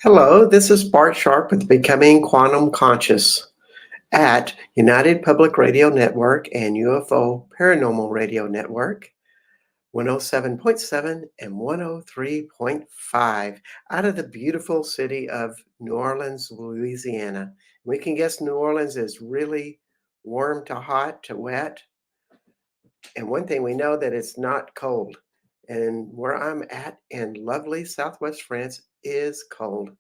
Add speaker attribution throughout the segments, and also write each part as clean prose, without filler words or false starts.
Speaker 1: Hello, this is Bart Sharp with Becoming Quantum Conscious at United Public Radio Network and UFO Paranormal Radio Network, 107.7 and 103.5 out of the beautiful city of New Orleans, Louisiana. We can guess New Orleans is really warm to hot to wet. And one thing we know that it's not cold. And where I'm at in lovely Southwest France is cold.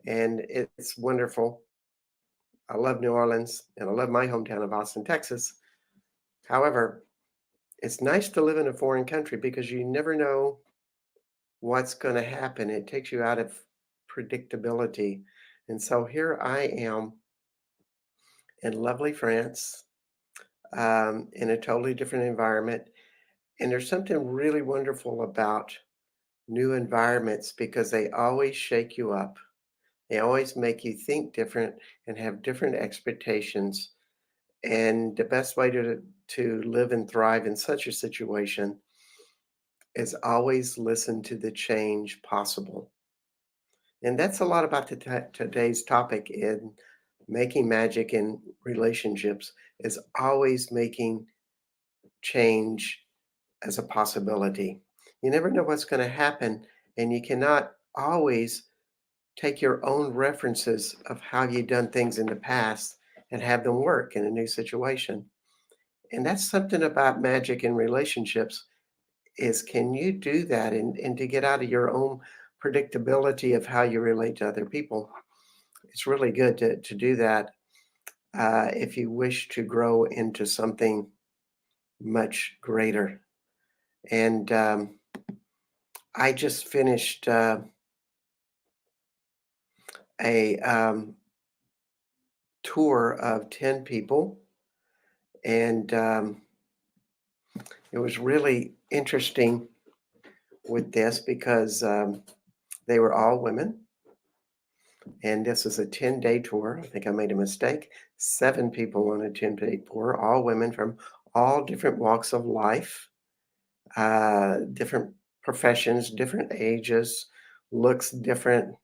Speaker 1: And it's wonderful. I love New Orleans and I love my hometown of Austin, Texas. However, it's nice to live in a foreign country because you never know what's going to happen. It takes you out of predictability. And so here I am in lovely France, in a totally different environment. And there's something really wonderful about new environments because they always shake you up. They always make you think different and have different expectations. And the best way to live and thrive in such a situation is always listen to the change possible. And that's a lot about today's topic in making magic in relationships is always making change as a possibility. You never know what's going to happen, and you cannot always take your own references of how you've done things in the past and have them work in a new situation. And that's something about magic in relationships is can you do that and to get out of your own predictability of how you relate to other people? It's really good to do that if you wish to grow into something much greater. And I just finished a tour of 10 people, and it was really interesting with this because they were all women. And this is a 10-day tour. I think I made a mistake. 7 people on a 10-day tour, all women from all different walks of life, different professions, different ages, looks different,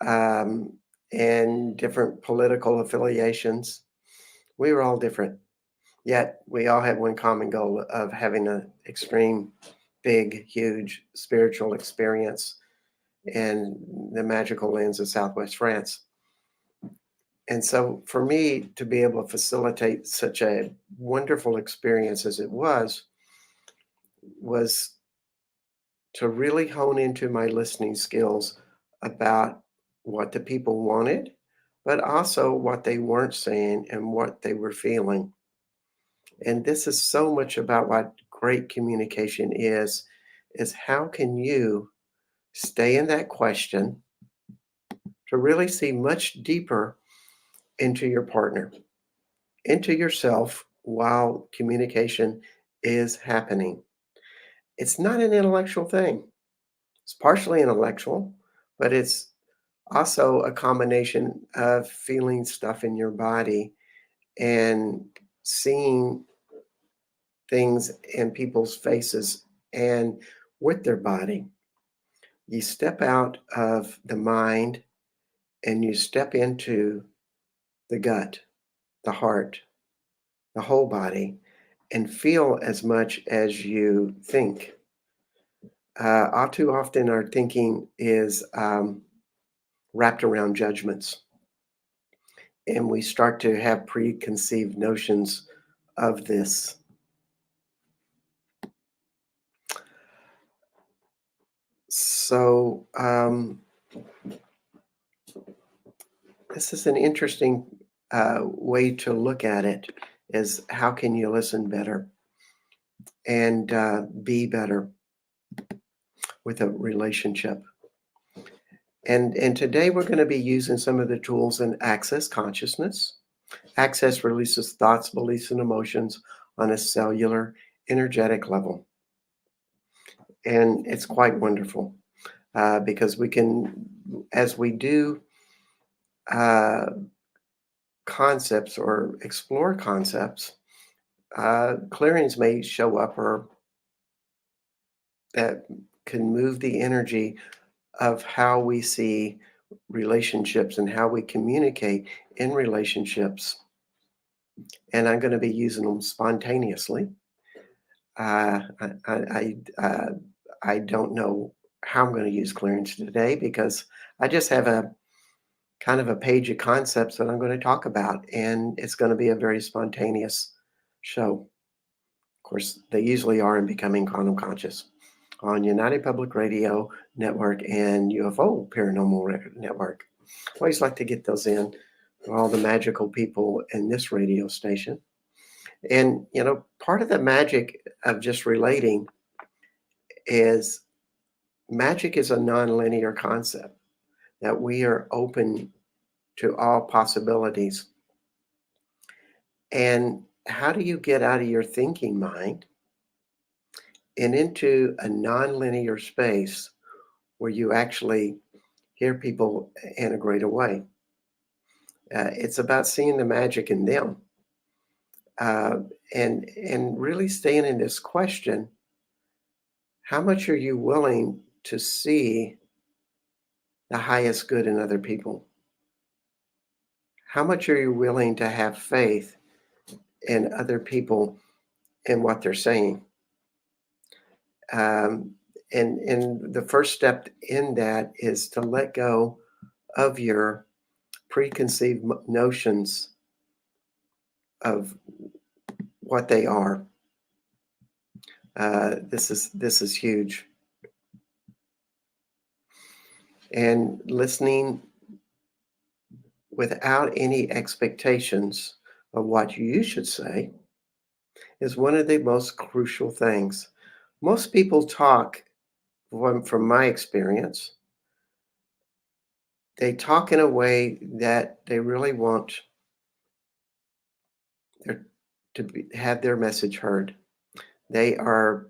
Speaker 1: um, and different political affiliations. We were all different, yet we all had one common goal of having an extreme, big, huge spiritual experience in the magical lands of Southwest France. And so for me to be able to facilitate such a wonderful experience as it was to really hone into my listening skills about what the people wanted, but also what they weren't saying and what they were feeling. And this is so much about what great communication is how can you stay in that question to really see much deeper into your partner, into yourself while communication is happening. It's not an intellectual thing. It's partially intellectual, but it's also a combination of feeling stuff in your body and seeing things in people's faces and with their body. You step out of the mind and you step into the gut, the heart, the whole body, and feel as much as you think. All too often, our thinking is wrapped around judgments, and we start to have preconceived notions of this. So, this is an interesting way to look at it is how can you listen better and be better with a relationship. And today we're going to be using some of the tools in Access Consciousness. Access releases thoughts, beliefs, and emotions on a cellular, energetic level. And it's quite wonderful because we can, as we do uh, concepts or explore concepts, clearings may show up or that can move the energy of how we see relationships and how we communicate in relationships. And I'm going to be using them spontaneously. I don't know how I'm going to use clearance today because I just have a kind of a page of concepts that I'm going to talk about, and it's going to be a very spontaneous show. Of course, they usually are in Becoming Quantum Conscious on United Public Radio Network and UFO Paranormal Network. I always like to get those in for all the magical people in this radio station. And, part of the magic of just relating is magic is a nonlinear concept that we are open to all possibilities. And how do you get out of your thinking mind and into a nonlinear space where you actually hear people in a greater way? It's about seeing the magic in them, uh, and really staying in this question: how much are you willing to see the highest good in other people? How much are you willing to have faith in other people and what they're saying? Um, and the first step in that is to let go of your preconceived notions of what they are. This is huge. And listening without any expectations of what you should say is one of the most crucial things. Most people talk, from my experience, they talk in a way that they really want their, have their message heard. They are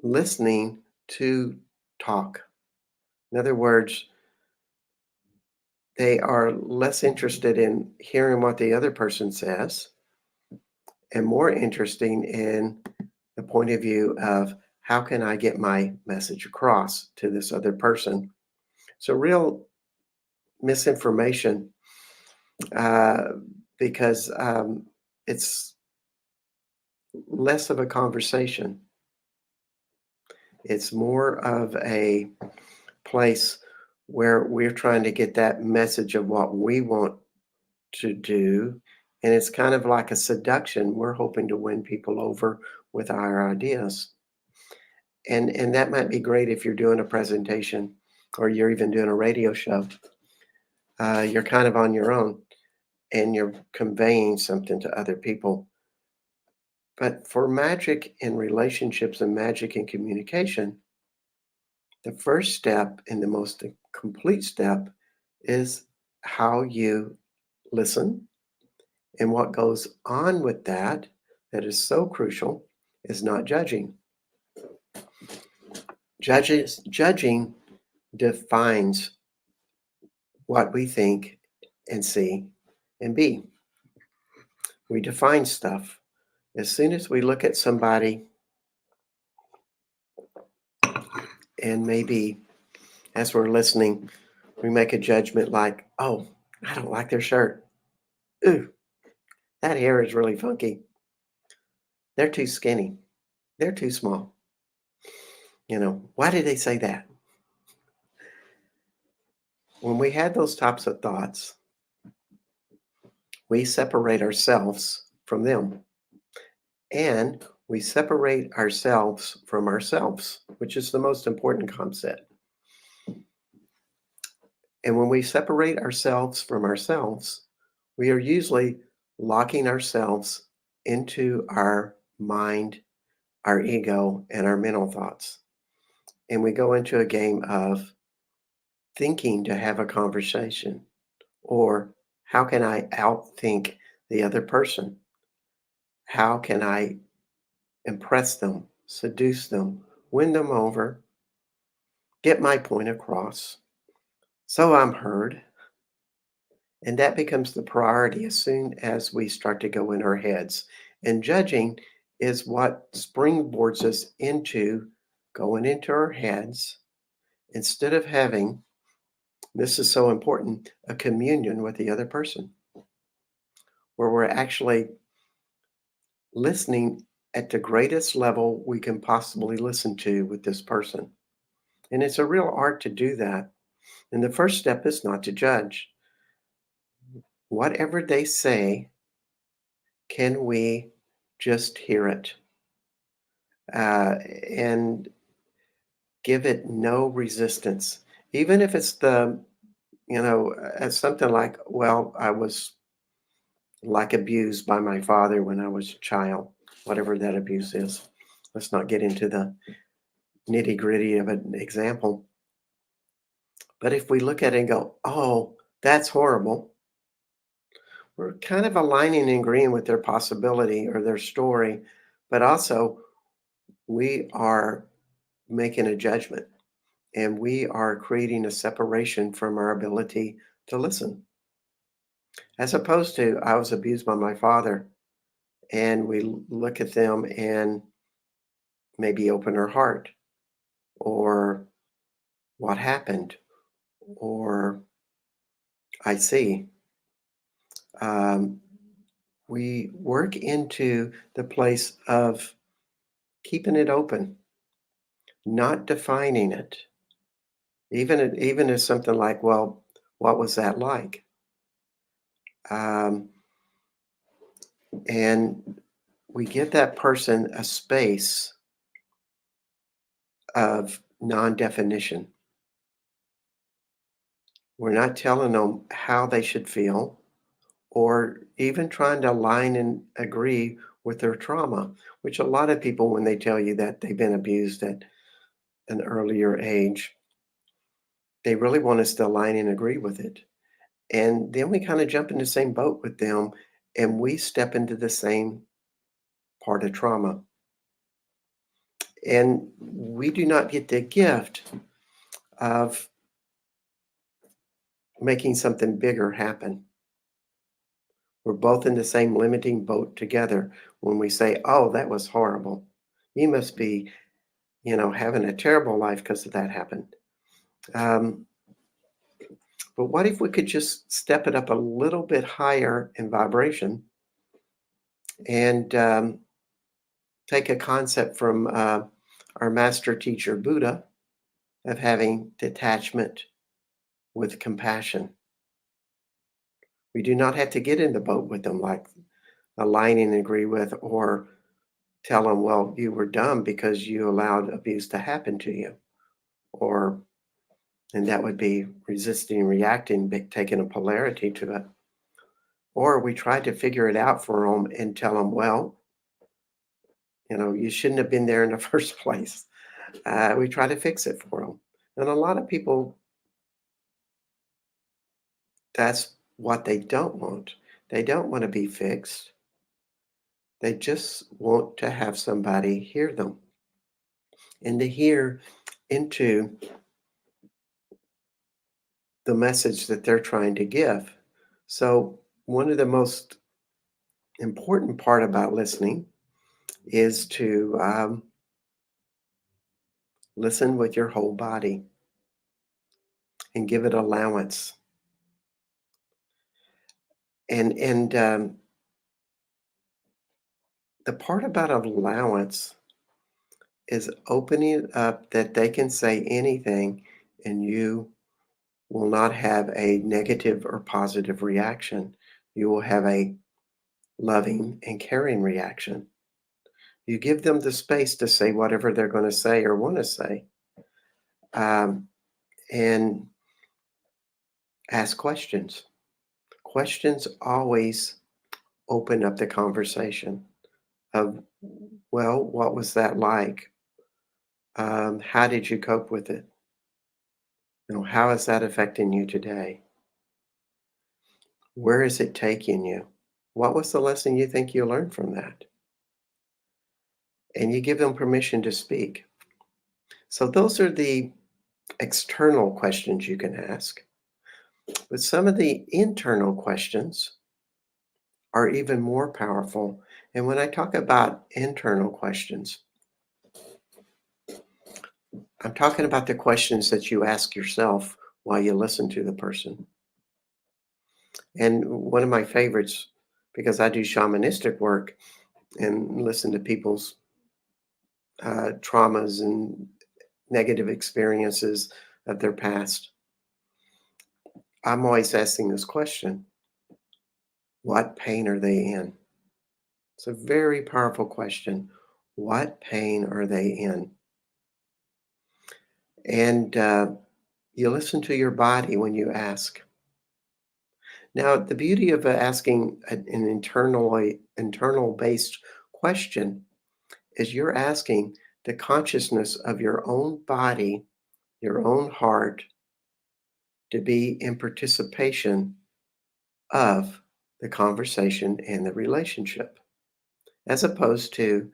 Speaker 1: listening to talk. In other words, they are less interested in hearing what the other person says and more interesting in the point of view of how can I get my message across to this other person. So real misinformation, uh, because it's less of a conversation. It's more of a place where we're trying to get that message of what we want to do. And it's kind of like a seduction. We're hoping to win people over with our ideas. And that might be great if you're doing a presentation or you're even doing a radio show. You're kind of on your own and you're conveying something to other people. But for magic in relationships and magic in communication, the first step and the most complete step is how you listen. And what goes on with that, that is so crucial, is not judging. Judging defines what we think and see and be. We define stuff. As soon as we look at somebody and maybe as we're listening, we make a judgment like, oh, I don't like their shirt. Ooh, that hair is really funky. They're too skinny. They're too small. Why did they say that? When we had those types of thoughts, we separate ourselves from them and we separate ourselves from ourselves, which is the most important concept. And when we separate ourselves from ourselves, we are usually locking ourselves into our mind, our ego, and our mental thoughts. And we go into a game of thinking to have a conversation, or how can I outthink the other person? How can I impress them, seduce them, win them over, get my point across so I'm heard? And that becomes the priority as soon as we start to go in our heads. And judging is what springboards us into going into our heads instead of having This is so important, a communion with the other person, where we're actually listening at the greatest level we can possibly listen to with this person. And it's a real art to do that. And the first step is not to judge. Whatever they say, can we just hear it and give it no resistance? Even if it's something like, well, I was like abused by my father when I was a child, whatever that abuse is. Let's not get into the nitty gritty of an example. But if we look at it and go, oh, that's horrible, we're kind of aligning and agreeing with their possibility or their story, but also we are making a judgment and we are creating a separation from our ability to listen. As opposed to, I was abused by my father, and we look at them and maybe open our heart, or what happened, or I see. Um, we work into the place of keeping it open, not defining it. Even as something like, well, what was that like? Um, and we give that person a space of non-definition. We're not telling them how they should feel or even trying to align and agree with their trauma, which a lot of people, when they tell you that they've been abused at an earlier age, they really want us to align and agree with it. And then we kind of jump in the same boat with them and we step into the same part of trauma. And we do not get the gift of making something bigger happen. We're both in the same limiting boat together when we say, oh, that was horrible. You must be, having a terrible life because of that happened. Um, but what if we could just step it up a little bit higher in vibration and take a concept from our master teacher, Buddha, of having detachment with compassion? We do not have to get in the boat with them, like align and agree with, or tell them, well, you were dumb because you allowed abuse to happen to you. Or, and that would be resisting, reacting, taking a polarity to it. Or we try to figure it out for them and tell them, well, you shouldn't have been there in the first place. We try to fix it for them. And a lot of people, that's what they don't want. They don't want to be fixed. They just want to have somebody hear them and to hear into the message that they're trying to give. So, one of the most important part about listening is to listen with your whole body and give it allowance. And the part about allowance is opening it up that they can say anything, and you will not have a negative or positive reaction. You will have a loving and caring reaction. You give them the space to say whatever they're going to say or want to say, um, and ask questions. Questions always open up the conversation of, well, what was that like? How did you cope with it? How is that affecting you today? Where is it taking you? What was the lesson you think you learned from that? And you give them permission to speak. So those are the external questions you can ask. But some of the internal questions are even more powerful. And when I talk about internal questions, I'm talking about the questions that you ask yourself while you listen to the person. And one of my favorites, because I do shamanistic work and listen to people's traumas and negative experiences of their past, I'm always asking this question: what pain are they in? It's a very powerful question. What pain are they in? And you listen to your body when you ask. Now, the beauty of asking an internal based question is you're asking the consciousness of your own body, your own heart, to be in participation of the conversation and the relationship, as opposed to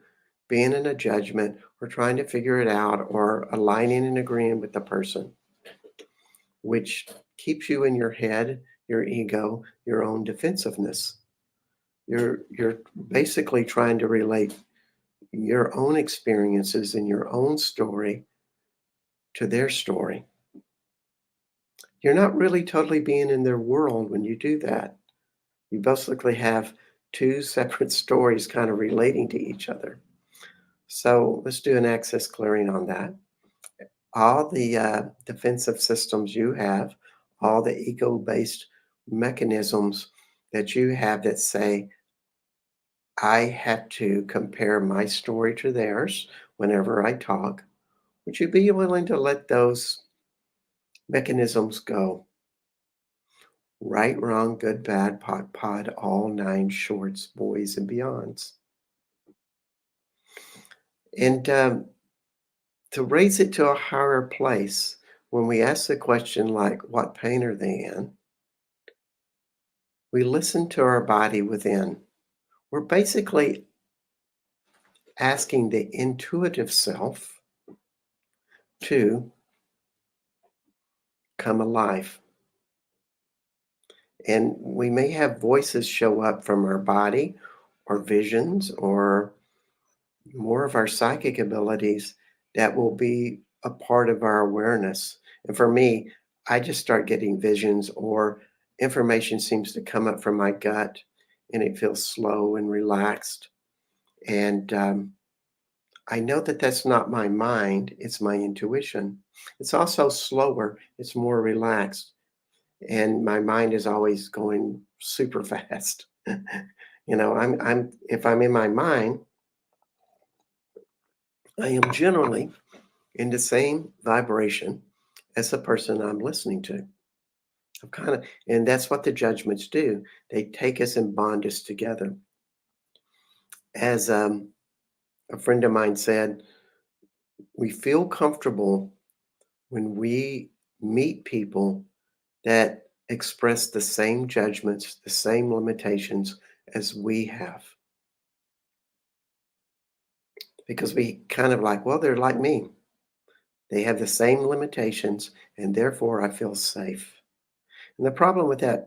Speaker 1: being in a judgment or trying to figure it out or aligning and agreeing with the person, which keeps you in your head, your ego, your own defensiveness. You're basically trying to relate your own experiences and your own story to their story. You're not really totally being in their world when you do that. You basically have two separate stories kind of relating to each other. So let's do an access clearing on that. All the defensive systems you have, all the ego based mechanisms that you have that say, I have to compare my story to theirs whenever I talk. Would you be willing to let those mechanisms go? Right, wrong, good, bad, pod, all nine shorts, boys and beyonds. And to raise it to a higher place, when we ask the question like, what pain are they in? We listen to our body within. We're basically asking the intuitive self to come alive. And we may have voices show up from our body or visions or more of our psychic abilities that will be a part of our awareness. And for me, I just start getting visions or information seems to come up from my gut and it feels slow and relaxed. And I know that that's not my mind, it's my intuition. It's also slower, it's more relaxed. And my mind is always going super fast. I'm if I'm in my mind, I am generally in the same vibration as the person I'm listening to. I'm kind of, and that's what the judgments do. They take us and bond us together. As a friend of mine said, we feel comfortable when we meet people that express the same judgments, the same limitations as we have. Because we kind of like, well, they're like me. They have the same limitations, and therefore I feel safe. And the problem with that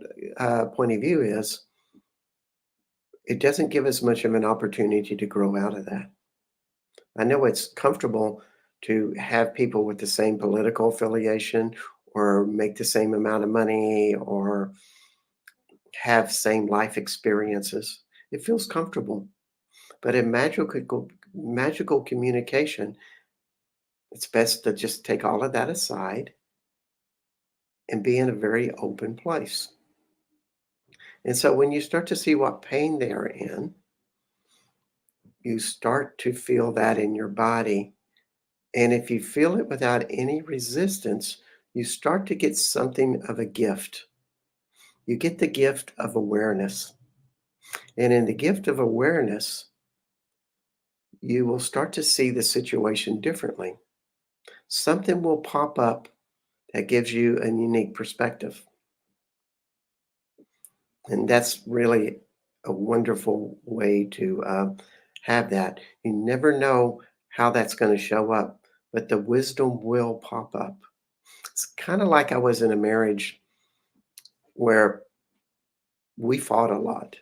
Speaker 1: point of view is it doesn't give us much of an opportunity to grow out of that. I know it's comfortable to have people with the same political affiliation or make the same amount of money or have same life experiences. It feels comfortable. But in magical communication, it's best to just take all of that aside and be in a very open place. And so when you start to see what pain they're in, you start to feel that in your body. And if you feel it without any resistance, you start to get something of a gift. You get the gift of awareness. And in the gift of awareness, you will start to see the situation differently. Something will pop up that gives you a unique perspective. And that's really a wonderful way to have that. You never know how that's going to show up, but the wisdom will pop up. It's kind of like I was in a marriage where we fought a lot,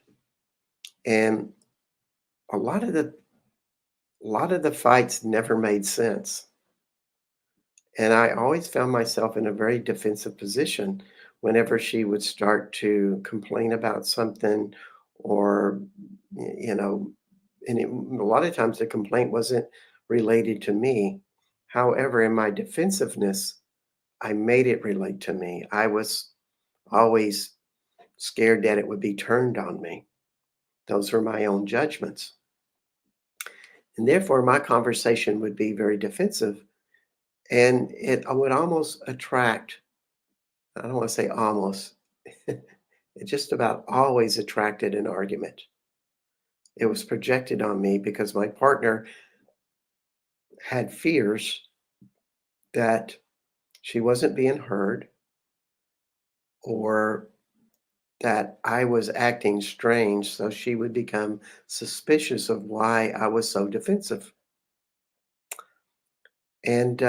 Speaker 1: and a lot of the a lot of the fights never made sense. And I always found myself in a very defensive position whenever she would start to complain about something or, you know, and a lot of times the complaint wasn't related to me. However, in my defensiveness, I made it relate to me. I was always scared that it would be turned on me. Those were my own judgments. And therefore, my conversation would be very defensive. And it would almost attract, I don't want to say almost, it just about always attracted an argument. It was projected on me because my partner had fears that she wasn't being heard or that I was acting strange. So she would become suspicious of why I was so defensive. And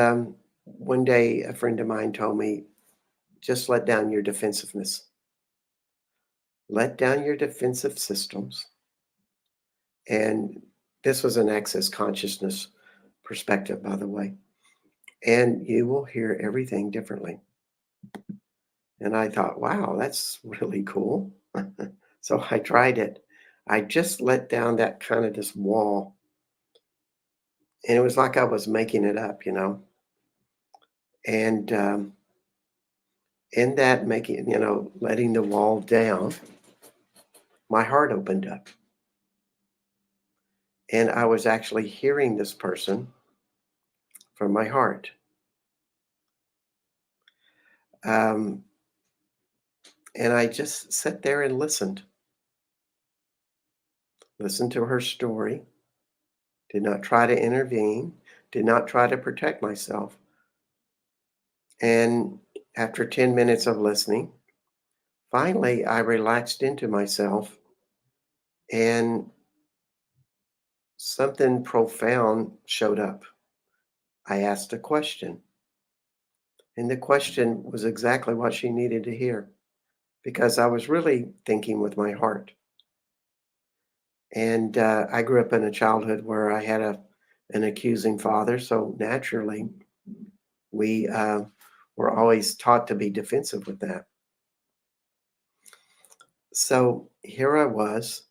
Speaker 1: one day, a friend of mine told me, just let down your defensiveness, let down your defensive systems. And this was an access consciousness perspective, by the way. And you will hear everything differently. And I thought, wow, that's really cool. So I tried it. I just let down that kind of this wall. And it was like I was making it up, you know. And in that making, letting the wall down, my heart opened up. And I was actually hearing this person from my heart. Um, and I just sat there and listened to her story, did not try to intervene, did not try to protect myself. And after 10 minutes of listening, finally I relaxed into myself and something profound showed up. I asked a question, and the question was exactly what she needed to hear because I was really thinking with my heart. And I grew up in a childhood where I had an accusing father, so naturally we were always taught to be defensive with that. So here I was,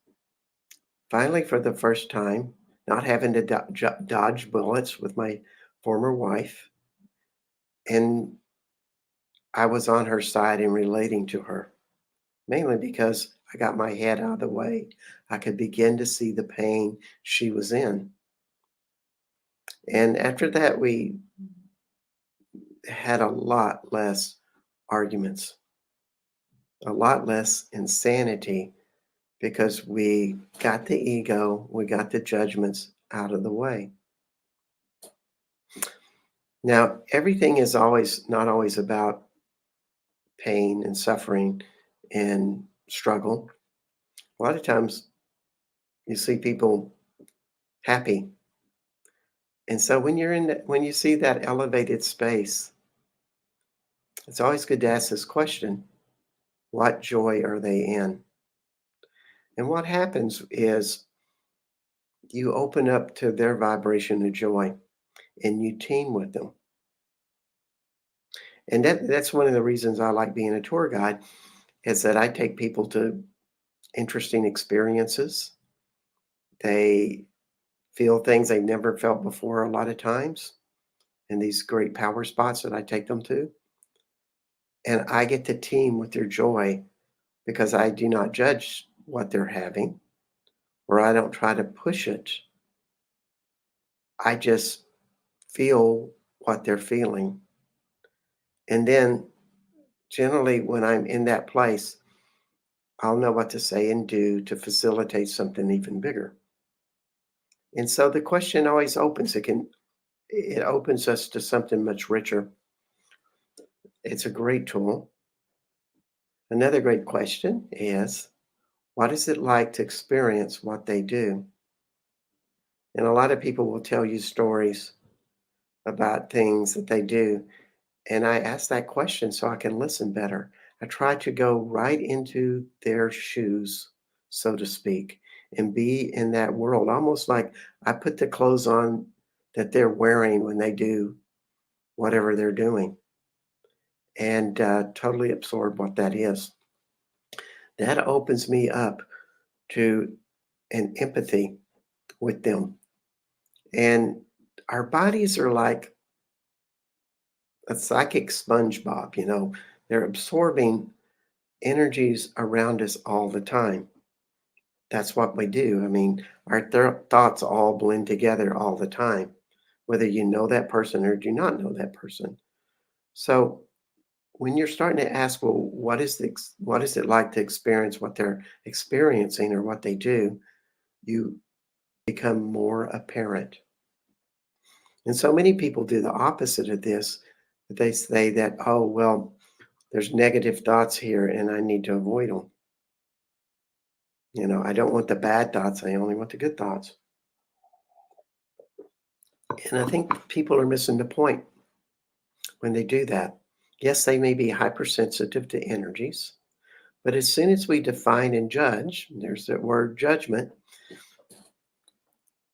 Speaker 1: finally for the first time, not having to dodge bullets with my former wife, and I was on her side and relating to her, mainly because I got my head out of the way. I could begin to see the pain she was in. And after that, we had a lot less arguments, a lot less insanity because we got the ego, we got the judgments out of the way. Now, everything is always not always about pain and suffering and struggle. A lot of times you see people happy. And so when you're in that, when you see that elevated space, it's always good to ask this question, what joy are they in? And what happens is you open up to their vibration of joy and you team with them. And that's one of the reasons I like being a tour guide is that I take people to interesting experiences. They feel things they've never felt before a lot of times in these great power spots that I take them to. And I get to team with their joy because I do not judge what they're having or I don't try to push it. I just feel what they're feeling. And then generally, when I'm in that place, I'll know what to say and do to facilitate something even bigger. And so the question always opens. It opens us to something much richer. It's a great tool. Another great question is, what is it like to experience what they do? And a lot of people will tell you stories about things that they do. And I ask that question so I can listen better. I try to go right into their shoes, so to speak, and be in that world, almost like I put the clothes on that they're wearing when they do whatever they're doing and totally absorb what that is. That opens me up to an empathy with them. And our bodies are like a psychic SpongeBob, they're absorbing energies around us all the time. That's what we do. I mean, our thoughts all blend together all the time, whether you know that person or do not know that person. So when you're starting to ask, well, what is it like to experience what they're experiencing or what they do, you become more apparent. And so many people do the opposite of this. They say that, oh, well, there's negative thoughts here and I need to avoid them. I don't want the bad thoughts. I only want the good thoughts. And I think people are missing the point when they do that. Yes, they may be hypersensitive to energies, but as soon as we define and judge, there's that word judgment,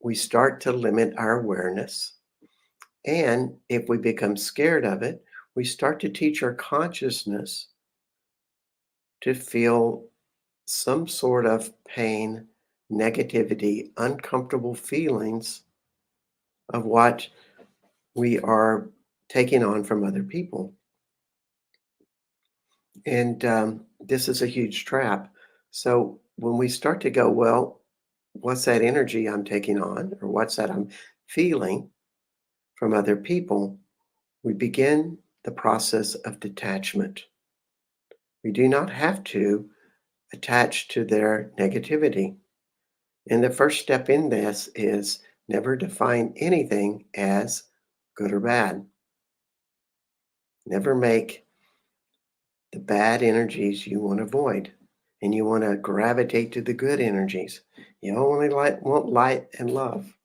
Speaker 1: we start to limit our awareness. And if we become scared of it, we start to teach our consciousness to feel some sort of pain, negativity, uncomfortable feelings of what we are taking on from other people. And this is a huge trap. So when we start to go, well, what's that energy I'm taking on, or what's that I'm feeling from other people, we begin the process of detachment. We do not have to attach to their negativity. And the first step in this is never define anything as good or bad. Never make the bad energies you want to avoid. And you want to gravitate to the good energies. You only want light and love.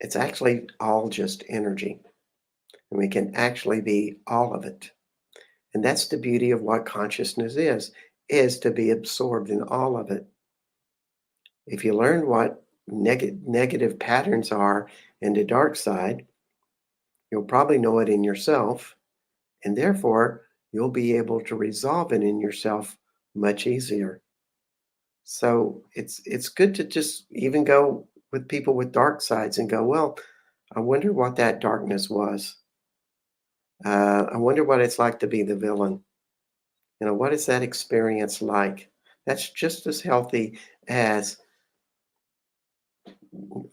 Speaker 1: It's actually all just energy. And we can actually be all of it. And that's the beauty of what consciousness is to be absorbed in all of it. If you learn what negative patterns are in the dark side, you'll probably know it in yourself, and therefore you'll be able to resolve it in yourself much easier. So it's good to just even go with people with dark sides and go, well, I wonder what that darkness was. I wonder what it's like to be the villain. What is that experience like? That's just as healthy as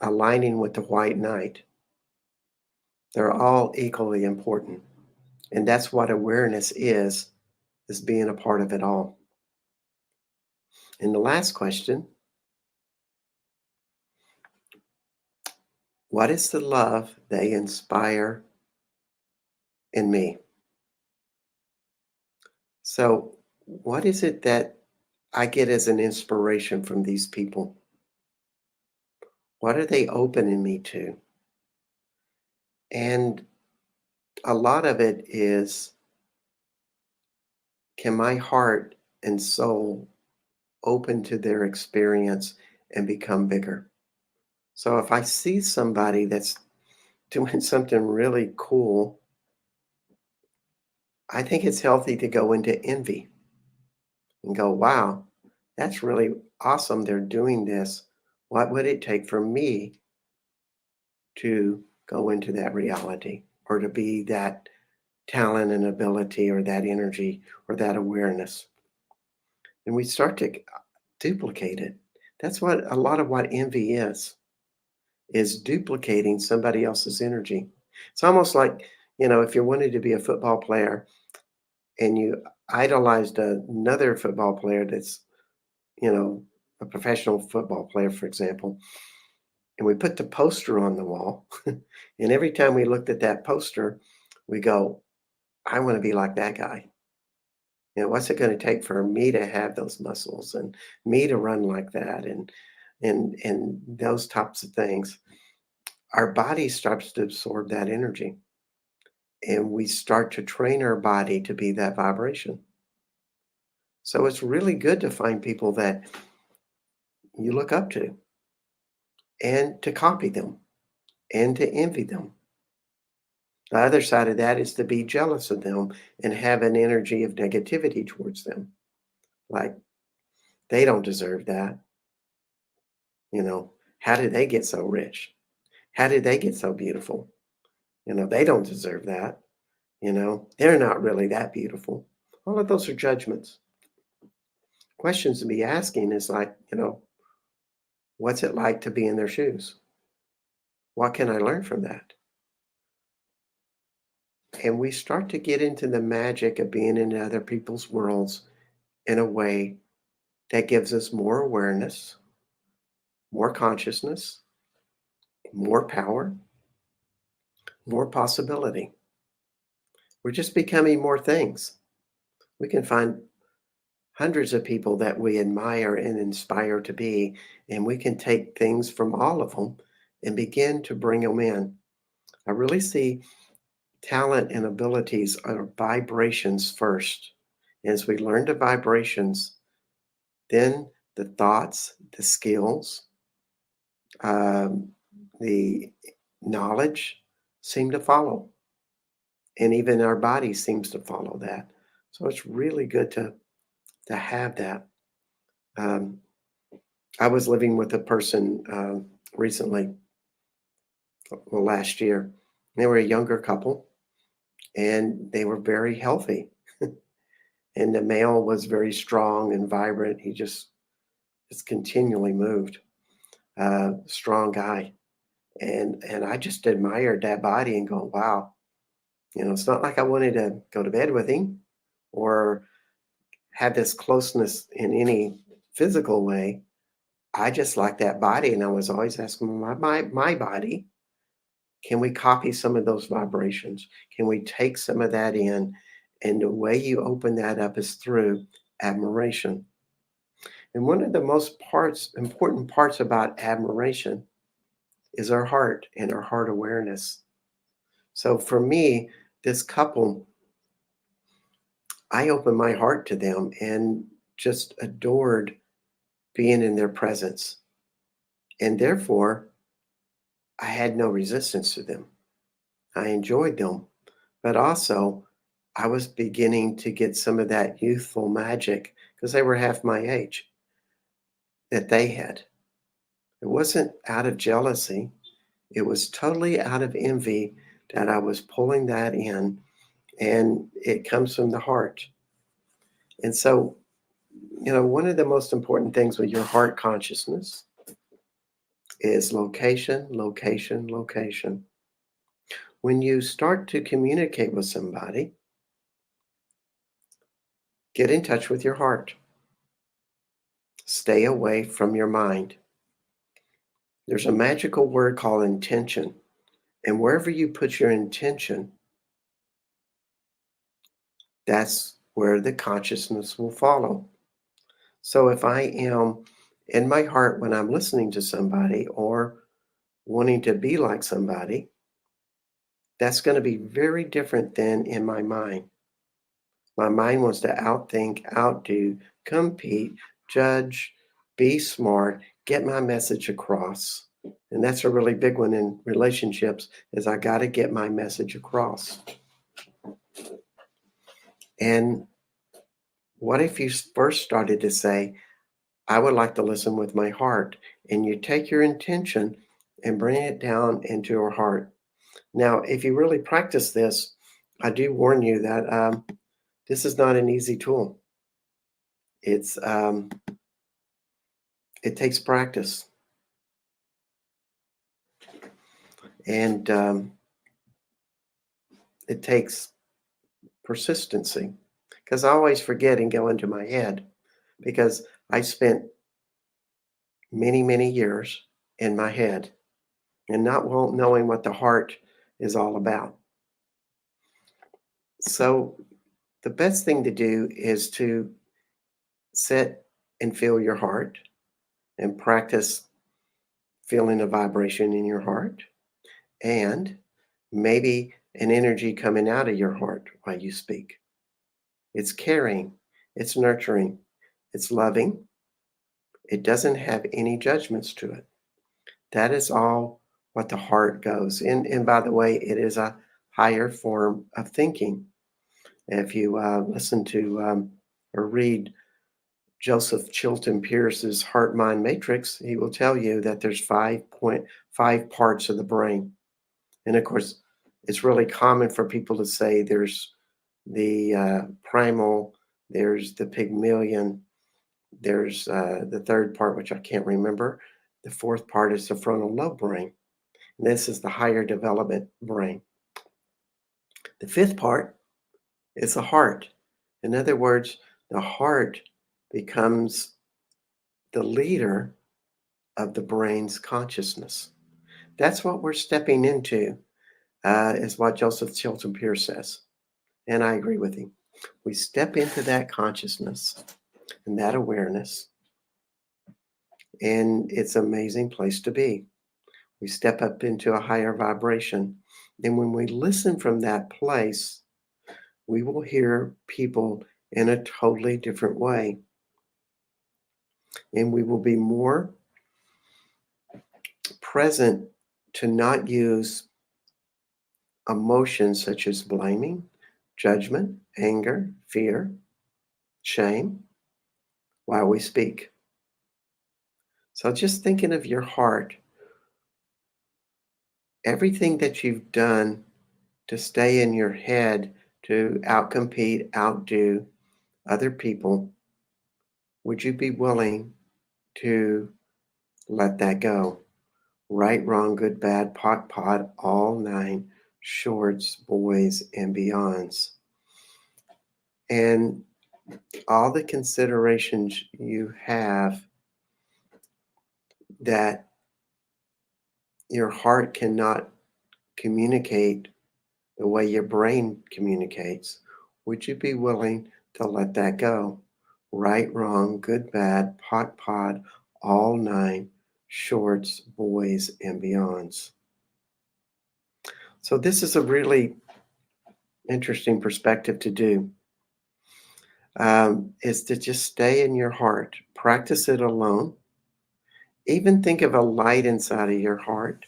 Speaker 1: aligning with the white knight. They're all equally important. And that's what awareness is being a part of it all. And the last question, what is the love they inspire in me? So, what is it that I get as an inspiration from these people? What are they opening me to? And a lot of it is, can my heart and soul open to their experience and become bigger? So if I see somebody that's doing something really cool, I think it's healthy to go into envy and go, wow, that's really awesome. They're doing this. What would it take for me to go into that reality or to be that talent and ability or that energy or that awareness? And we start to duplicate it. That's what a lot of what envy is duplicating somebody else's energy. It's almost like, if you wanted to be a football player and you idolized another football player that's, you know, a professional football player, for example, and we put the poster on the wall, and every time we looked at that poster, we go, I want to be like that guy. What's it going to take for me to have those muscles and me to run like that and those types of things. Our body starts to absorb that energy, and we start to train our body to be that vibration. So it's really good to find people that you look up to and to copy them and to envy them. The other side of that is to be jealous of them and have an energy of negativity towards them. Like, they don't deserve that. You know, how did they get so rich? How did they get so beautiful? They don't deserve that. They're not really that beautiful. All of those are judgments. Questions to be asking is like, what's it like to be in their shoes? What can I learn from that? And we start to get into the magic of being in other people's worlds in a way that gives us more awareness, more consciousness, more power, more possibility. We're just becoming more things. We can find hundreds of people that we admire and inspire to be, and we can take things from all of them and begin to bring them in. I really see talent and abilities are vibrations first. As we learn the vibrations, then the thoughts, the skills, um, the knowledge seem to follow. And even our body seems to follow that. So it's really good to have that. Um, I was living with a person recently, well, last year. They were a younger couple, and they were very healthy. And the male was very strong and vibrant. He just continually moved. Strong guy, and I just admired that body and go, wow. It's not like I wanted to go to bed with him or have this closeness in any physical way. I just like that body, and I was always asking my body, can we copy some of those vibrations? Can we take some of that in? And the way you open that up is through admiration. And one of the important parts about admiration is our heart and our heart awareness. So for me, this couple, I opened my heart to them and just adored being in their presence. And therefore, I had no resistance to them. I enjoyed them, but also I was beginning to get some of that youthful magic because they were half my age that they had. It wasn't out of jealousy, it was totally out of envy that I was pulling that in, and it comes from the heart. And so, one of the most important things with your heart consciousness is location, location, location. When you start to communicate with somebody, get in touch with your heart. Stay away from your mind. There's a magical word called intention. And wherever you put your intention, that's where the consciousness will follow. So if I am in my heart when I'm listening to somebody or wanting to be like somebody, that's going to be very different than in my mind. My mind wants to outthink, outdo, compete, judge, be smart, get my message across. And that's a really big one in relationships is I got to get my message across. And what if you first started to say, I would like to listen with my heart, and you take your intention and bring it down into your heart. Now, if you really practice this, I do warn you that this is not an easy tool. It's it takes practice, and it takes persistency. Because I always forget and go into my head because I spent many, many years in my head and not knowing what the heart is all about. So the best thing to do is to sit and feel your heart and practice feeling a vibration in your heart and maybe an energy coming out of your heart while you speak. It's caring, it's nurturing, it's loving. It doesn't have any judgments to it. That is all what the heart goes. And by the way, it is a higher form of thinking. If you listen to or read Joseph Chilton Pierce's Heart Mind Matrix, he will tell you that there's 5.5 parts of the brain. And of course, it's really common for people to say there's the primal, there's the pygmalion, there's the third part, which I can't remember. The fourth part is the frontal lobe brain. And this is the higher development brain. The fifth part is the heart. In other words, the heart becomes the leader of the brain's consciousness. That's what we're stepping into, is what Joseph Chilton Pierce says. And I agree with him. We step into that consciousness and that awareness, and it's an amazing place to be. We step up into a higher vibration. And when we listen from that place, we will hear people in a totally different way. And we will be more present to not use emotions such as blaming, judgment, anger, fear, shame while we speak. So just thinking of your heart, everything that you've done to stay in your head to outcompete, outdo other people, would you be willing to let that go? Right, wrong, good, bad, pot, all nine shorts, boys, and beyonds. And all the considerations you have that your heart cannot communicate the way your brain communicates, would you be willing to let that go? Right, wrong, good, bad, pot, all nine shorts, boys, and beyonds. So this is a really interesting perspective to do, is to just stay in your heart. Practice it alone. Even think of a light inside of your heart.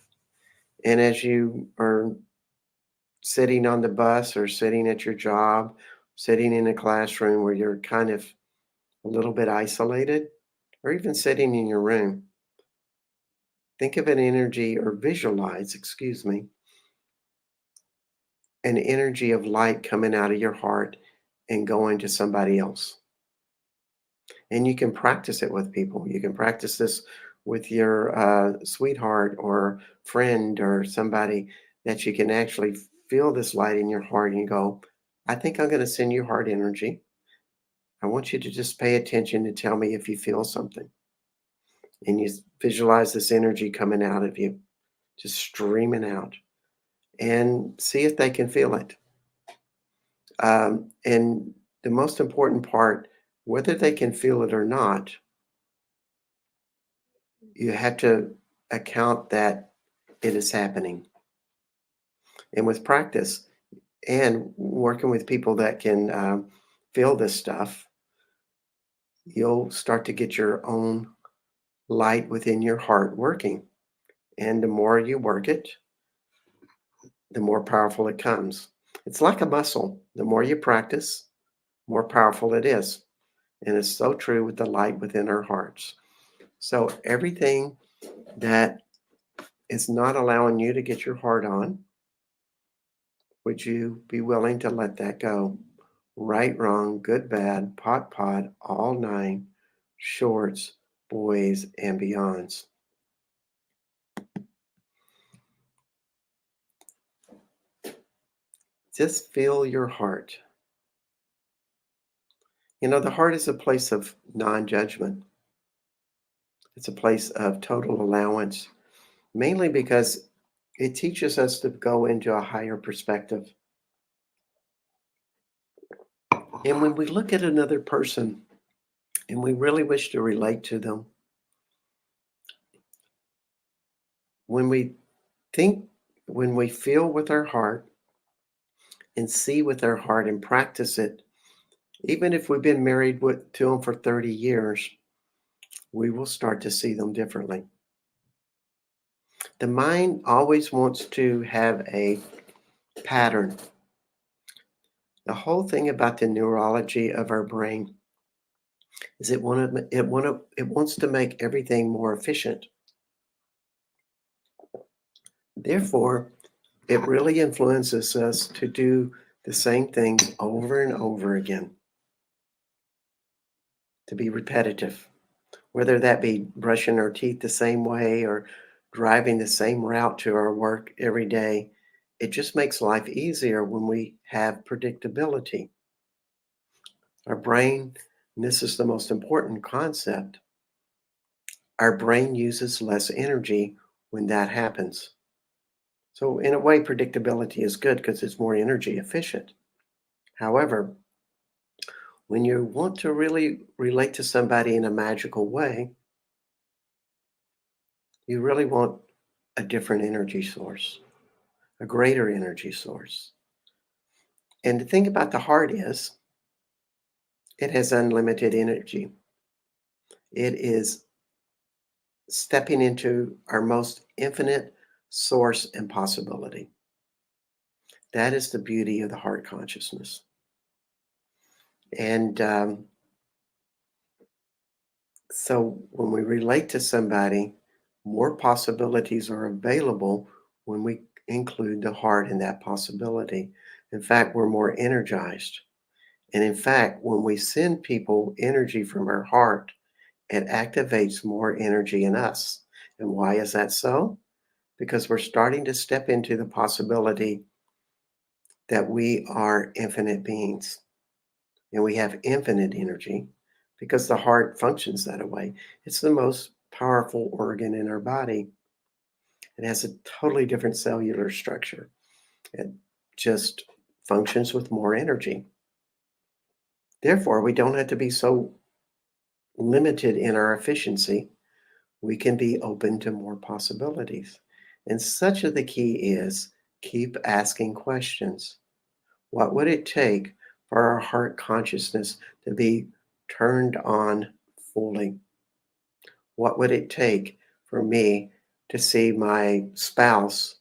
Speaker 1: And as you are sitting on the bus or sitting at your job, sitting in a classroom where you're kind of a little bit isolated, or even sitting in your room, think of an energy or visualize, excuse me, an energy of light coming out of your heart and going to somebody else. And you can practice it with people. You can practice this with your sweetheart or friend or somebody that you can actually feel this light in your heart and you go, I think I'm going to send you heart energy. I want you to just pay attention and tell me if you feel something. And you visualize this energy coming out of you, just streaming out, and see if they can feel it. And the most important part, whether they can feel it or not, you have to account that it is happening. And with practice and working with people that can feel this stuff, you'll start to get your own light within your heart working. And the more you work it, the more powerful it comes. It's like a muscle. The more you practice, more powerful it is. And it's so true with the light within our hearts. So everything that is not allowing you to get your heart on, would you be willing to let that go? Right, wrong, good, bad, pot, all nine, shorts, boys, and beyonds. Just feel your heart. You know, the heart is a place of non judgment, it's a place of total allowance, mainly because it teaches us to go into a higher perspective. And when we look at another person and we really wish to relate to them, when we think, when we feel with our heart and see with our heart and practice it, even if we've been married to them for 30 years, we will start to see them differently. The mind always wants to have a pattern. The whole thing about the neurology of our brain is it wants to make everything more efficient. Therefore, it really influences us to do the same things over and over again, to be repetitive, whether that be brushing our teeth the same way or driving the same route to our work every day. It just makes life easier when we have predictability. Our brain, and this is the most important concept, our brain uses less energy when that happens. So, in a way, predictability is good because it's more energy efficient. However, when you want to really relate to somebody in a magical way, you really want a different energy source, a greater energy source. And the thing about the heart is, it has unlimited energy. It is stepping into our most infinite source and possibility. That is the beauty of the heart consciousness. And so when we relate to somebody, more possibilities are available when we include the heart in that possibility. In fact, we're more energized. And in fact, when we send people energy from our heart, it activates more energy in us. And why is that so? Because we're starting to step into the possibility that we are infinite beings and we have infinite energy because the heart functions that way. It's the most powerful organ in our body. It has a totally different cellular structure. It just functions with more energy. Therefore, we don't have to be so limited in our efficiency. We can be open to more possibilities. And such of the key is keep asking questions. What would it take for our heart consciousness to be turned on fully? What would it take for me to see my spouse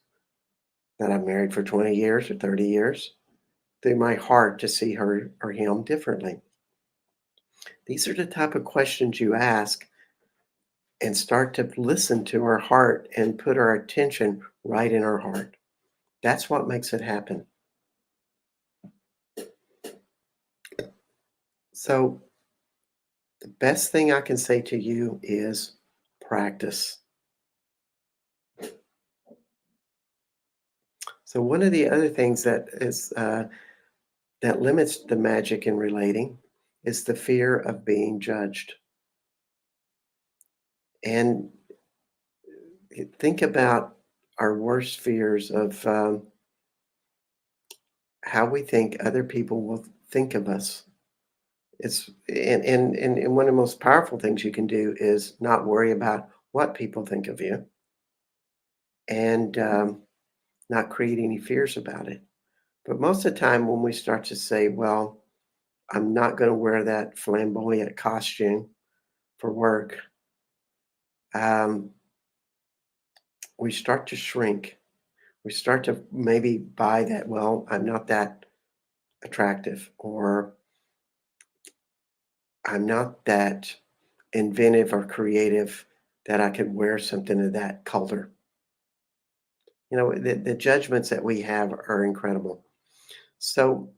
Speaker 1: that I've married for 20 years or 30 years through my heart to see her or him differently? These are the type of questions you ask and start to listen to our heart and put our attention right in our heart. That's what makes it happen. So, the best thing I can say to you is practice. So, one of the other things that limits the magic in relating is the fear of being judged. And think about our worst fears of how we think other people will think of us. It's and one of the most powerful things you can do is not worry about what people think of you and not create any fears about it. But most of the time, when we start to say, well, I'm not going to wear that flamboyant costume for work, um, we start to shrink. We start to maybe buy that, well, I'm not that attractive, or I'm not that inventive or creative that I could wear something of that color. You know, the judgments that we have are incredible. So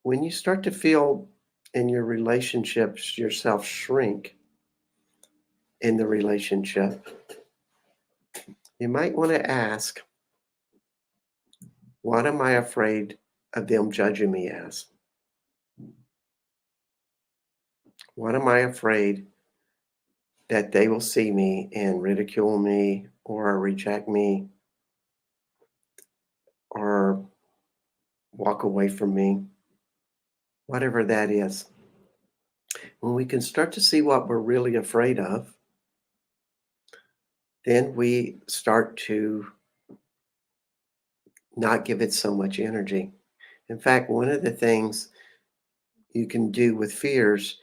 Speaker 1: when you start to feel in your relationships yourself shrink in the relationship, you might want to ask, what am I afraid of them judging me as? What am I afraid that they will see me and ridicule me or reject me or walk away from me? Whatever that is. When we can start to see what we're really afraid of, then we start to not give it so much energy. In fact, one of the things you can do with fears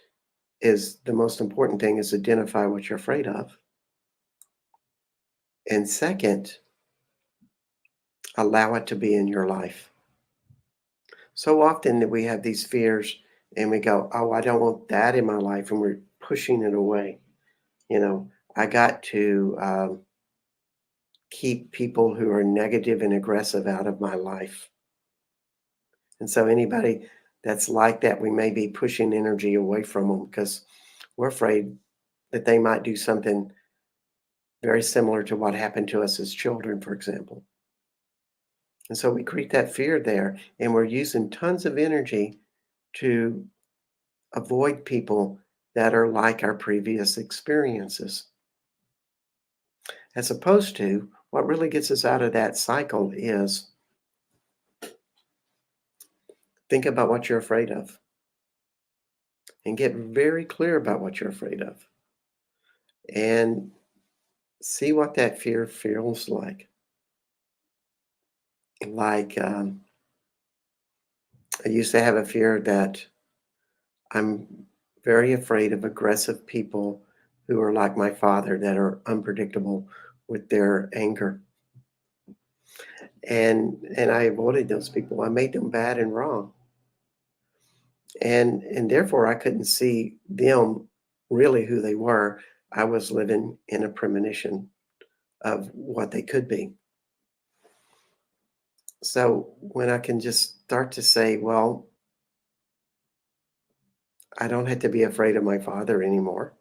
Speaker 1: is the most important thing is identify what you're afraid of. And second, allow it to be in your life. So often that we have these fears and we go, "Oh, I don't want that in my life," and we're pushing it away. You know, I got to keep people who are negative and aggressive out of my life. And so anybody that's like that, we may be pushing energy away from them because we're afraid that they might do something very similar to what happened to us as children, for example. And so we create that fear there, and we're using tons of energy to avoid people that are like our previous experiences. As opposed to what really gets us out of that cycle is think about what you're afraid of and get very clear about what you're afraid of and see what that fear feels like. Like, I used to have a fear that I'm very afraid of aggressive people who are like my father, that are unpredictable with their anger. And I avoided those people. I made them bad and wrong. And therefore I couldn't see them really who they were. I was living in a premonition of what they could be. So when I can just start to say, well, I don't have to be afraid of my father anymore,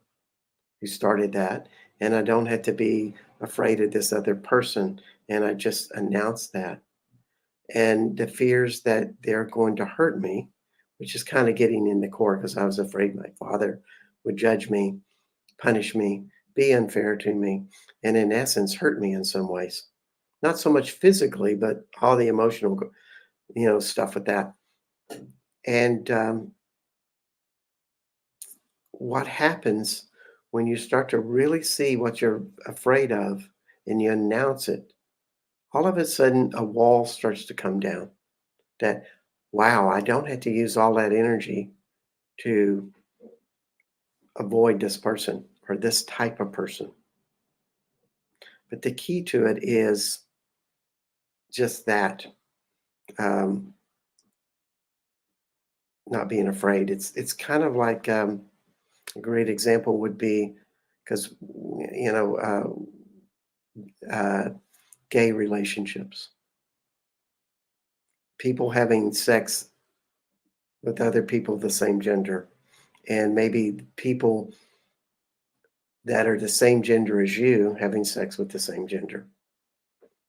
Speaker 1: who started that, and I don't have to be afraid of this other person. And I just announce that. And the fears that they're going to hurt me, which is kind of getting in the core because I was afraid my father would judge me, punish me, be unfair to me, and in essence, hurt me in some ways. Not so much physically, but all the emotional, stuff with that. And what happens when you start to really see what you're afraid of and you announce it, all of a sudden a wall starts to come down that, wow, I don't have to use all that energy to avoid this person or this type of person. But the key to it is just that, um, not being afraid. It's kind of like a great example would be because uh, gay relationships, people having sex with other people of the same gender, and maybe people that are the same gender as you having sex with the same gender,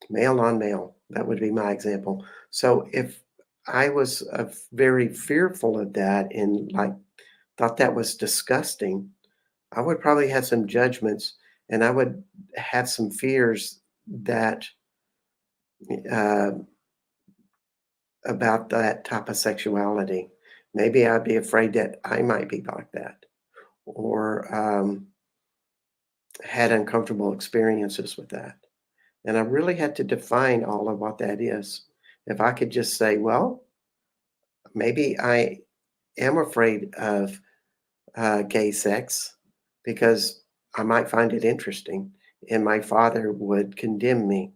Speaker 1: male on male. That would be my example. So if I was very fearful of that and like thought that was disgusting, I would probably have some judgments and I would have some fears that uh, about that type of sexuality. Maybe I'd be afraid that I might be like that, or had uncomfortable experiences with that. And I really had to define all of what that is. If I could just say, well, maybe I am afraid of gay sex because I might find it interesting and my father would condemn me.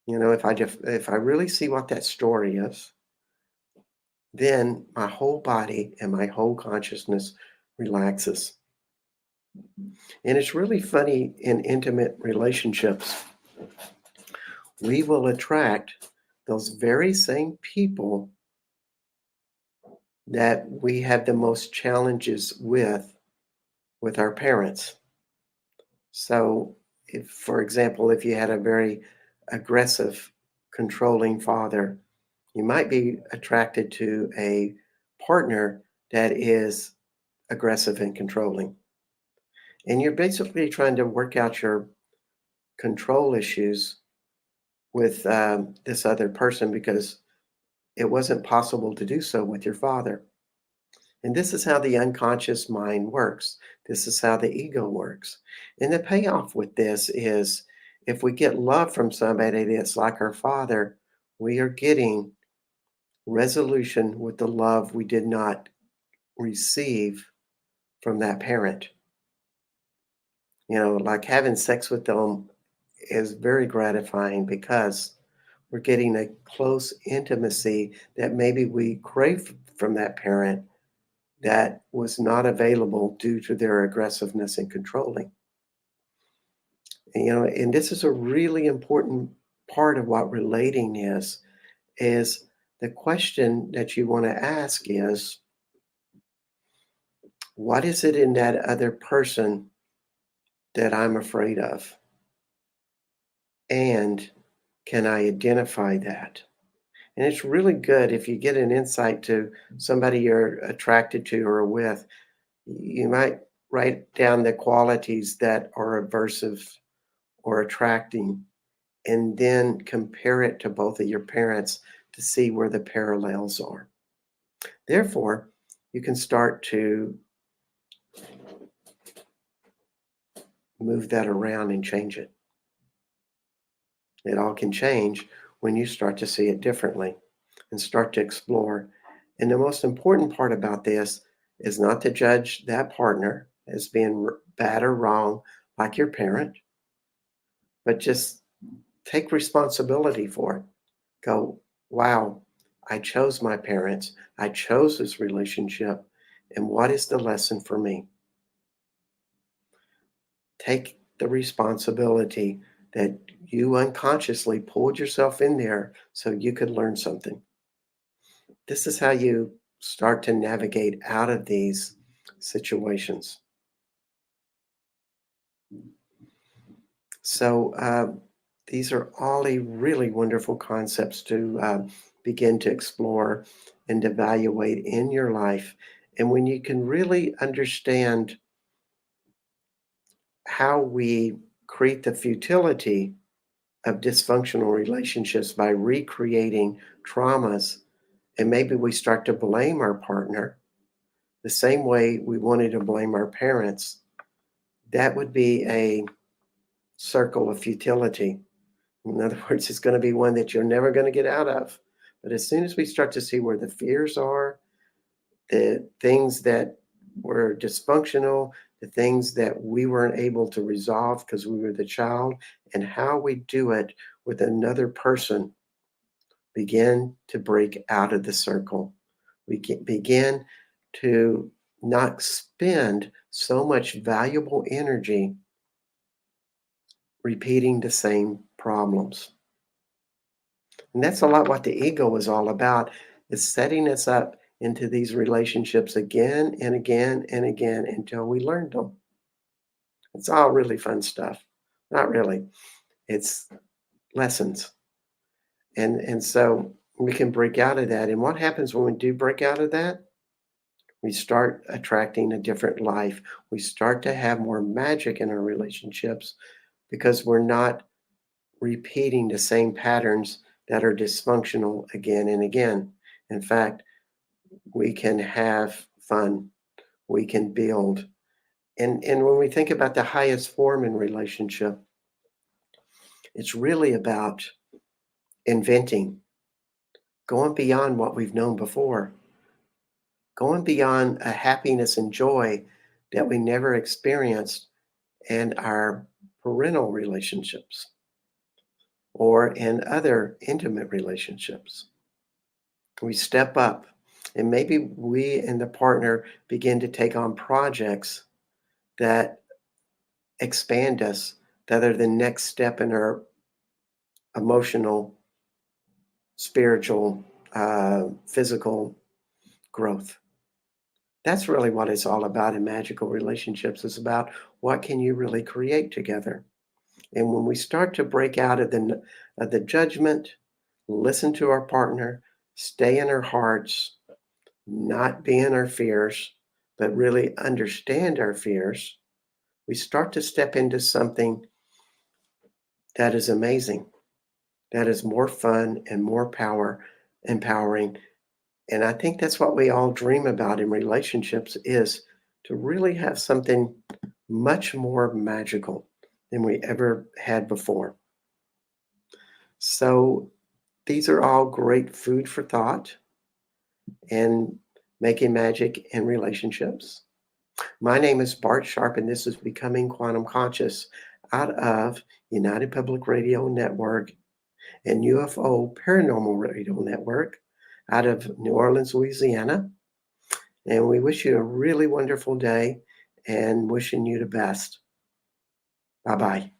Speaker 1: If I really see what that story is, then my whole body and my whole consciousness relaxes. And it's really funny in intimate relationships, we will attract those very same people that we have the most challenges with our parents. So, if, for example, if you had a very aggressive, controlling father, you might be attracted to a partner that is aggressive and controlling. And you're basically trying to work out your control issues with this other person because it wasn't possible to do so with your father. And this is how the unconscious mind works. This is how the ego works. And the payoff with this is if we get love from somebody that's like our father, we are getting resolution with the love we did not receive from that parent. Like having sex with them is very gratifying because We're getting a close intimacy that maybe we crave from that parent that was not available due to their aggressiveness and controlling. And this is a really important part of what relating is the question that you want to ask is, what is it in that other person that I'm afraid of? And can I identify that? And it's really good if you get an insight to somebody you're attracted to or with. You might write down the qualities that are aversive or attracting, and then compare it to both of your parents to see where the parallels are. Therefore, you can start to move that around and change it. It all can change when you start to see it differently and start to explore. And the most important part about this is not to judge that partner as being bad or wrong, like your parent, but just take responsibility for it. Go, wow, I chose my parents. I chose this relationship. And what is the lesson for me? Take the responsibility that you unconsciously pulled yourself in there so you could learn something. This is how you start to navigate out of these situations. So, these are all a really wonderful concepts to begin to explore and evaluate in your life. And when you can really understand how we create the futility of dysfunctional relationships by recreating traumas, and maybe we start to blame our partner the same way we wanted to blame our parents, that would be a circle of futility. In other words, it's going to be one that you're never going to get out of. But as soon as we start to see where the fears are, the things that were dysfunctional, the things that we weren't able to resolve because we were the child, and how we do it with another person, begin to break out of the circle. We begin to not spend so much valuable energy repeating the same problems. And that's a lot what the ego is all about, is setting us up into these relationships again and again and again until we learn them. It's all really fun stuff. Not really. It's lessons. And so we can break out of that. And what happens when we do break out of that? We start attracting a different life. We start to have more magic in our relationships because we're not repeating the same patterns that are dysfunctional again and again. In fact, we can have fun, we can build. And when we think about the highest form in relationship, it's really about inventing, going beyond what we've known before, going beyond a happiness and joy that we never experienced in our parental relationships or in other intimate relationships. We step up, and maybe we and the partner begin to take on projects that expand us, that are the next step in our emotional, spiritual, physical growth. That's really what it's all about in magical relationships. It's about what can you really create together. And when we start to break out of the judgment, listen to our partner, stay in our hearts, not be in our fears, but really understand our fears, we start to step into something that is amazing, that is more fun and more empowering. And I think that's what we all dream about in relationships is to really have something much more magical than we ever had before. So these are all great food for thought and making magic in relationships. My name is Bart Sharp, and this is Becoming Quantum Conscious out of United Public Radio Network. and UFO Paranormal Radio Network out of New Orleans, Louisiana. And we wish you a really wonderful day and wishing you the best. Bye bye.